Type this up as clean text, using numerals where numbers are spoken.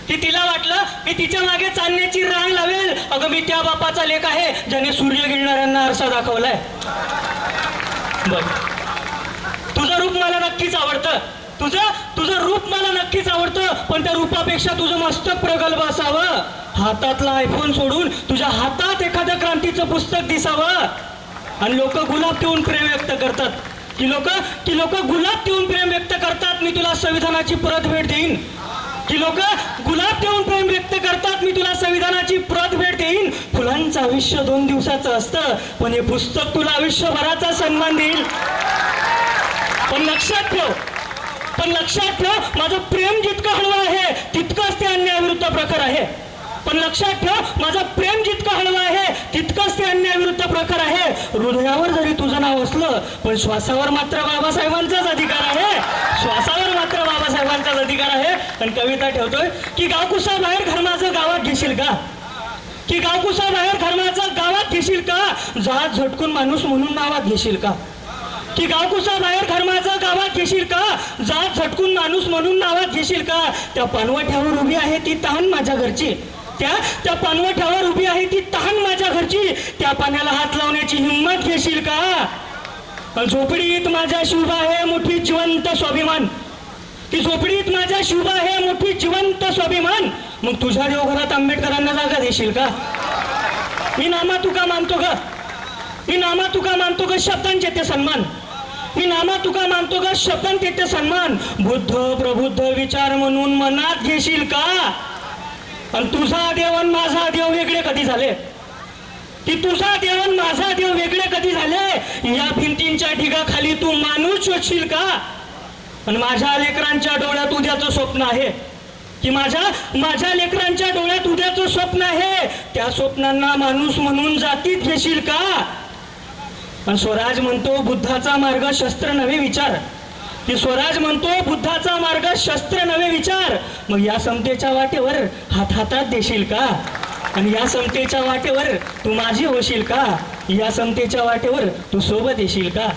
की तिला वाटलं मी तिच्या मागे चालण्याची रांग लावेल. अगं मी त्या बापाचा लेख आहे ज्याने सूर्य गिळणाऱ्यांना आरसा दाखवलाय. बघ, तुझं रूप मला नक्कीच आवडतं, तुझं रूप मला नक्कीच आवडतं, पण त्या रूपापेक्षा तुझं मस्तक प्रगल्भ असावं. हातातला आयफोन सोडून तुझ्या हातात एखादं क्रांतीचं पुस्तक दिसावं. आणि लोक गुलाब ठेवून प्रेम व्यक्त करतात, की लोक गुलाब ठेवून प्रेम व्यक्त करतात. मी तुला संविधानाची परत भेट देईन. की लोक गुलाब ठेवून प्रेम व्यक्त करतात, मी तुला संविधानाची परत भेट देईन. फुलांचं आयुष्य 2 दिवसाचं असतं, पण हे पुस्तक तुला आयुष्यभराचा सन्मान देईल. पण लक्षात ठेव, माझं प्रेम जितकं हळवं आहे तितकंच ते अन्यायाविरुद्ध प्रखर आहे. पण लक्षात ठेव, माझं प्रेम जितकं हळवं आहे तितकंच ते अन्यायाविरुद्ध प्रखर आहे. हृदयावर जरी तुझं नाव असलं, पण श्वासावर मात्र बाबासाहेबांचाच अधिकार आहे. श्वासावर मात्र बाबासाहेबांचाच अधिकार आहे. आणि कविता ठेवतोय की गावकुसा बाहेर घर माझं गावात घेशील का, की गावकुसा बाहेर घर माझं गावात घेशील का, जात झटकून माणूस म्हणून नावात घेशील का, की गावकुसा बाहेर घर माझं गावात घेशील का, जात झटकून माणूस म्हणून नावात घेशील का. त्या पानवठ्यावर उभी आहे ती तहान माझ्या घरची, त्या पानवठ्यावर उभी आहे ती तहान माझ्या घरची. त्या पाण्याला हात लावण्याची हिंमत घेशील का. झोपडीत माझ्या शुभ आहे मोठी जिवंत स्वाभिमान, की झोपडीत माझ्या शुभ आहे मोठी जिवंत स्वाभिमान. मग तुझ्या देवघरात आंबेडकरांना जागा देशील का. मी नामा तुका मानतो ग शब्दांचे ते सन्मान, मी नामा तुका मानतो ग शब्दांचे ते सन्मान. बुद्ध प्रबुद्ध विचार म्हणून मनात घेशील का. आणि तुझा देव आणि माझा देव वेगळे कधी झाले, की तुझा देव आणि माझा देव वेगळे कधी झाले. या भिंतींच्या ढिगाखाली तू माणूस शोधशील का. आणि माझ्या लेकरांच्या डोळ्यात उद्याचं स्वप्न आहे, की माझ्या लेकरांच्या डोळ्यात उद्याचं स्वप्न आहे. त्या स्वप्नांना माणूस म्हणून जातीत घेशील का. आणि स्वराज म्हणतो बुद्धाचा मार्ग शस्त्र नव्हे विचार, की स्वराज म्हणतो बुद्धाचा मार्ग शस्त्र नव्हे विचार. मग या समतेच्या वाटेवर हातात देशील का. आणि या समतेच्या वाटेवर तू माझी होशील का. या समतेच्या वाटेवर तू सोबत येशील का.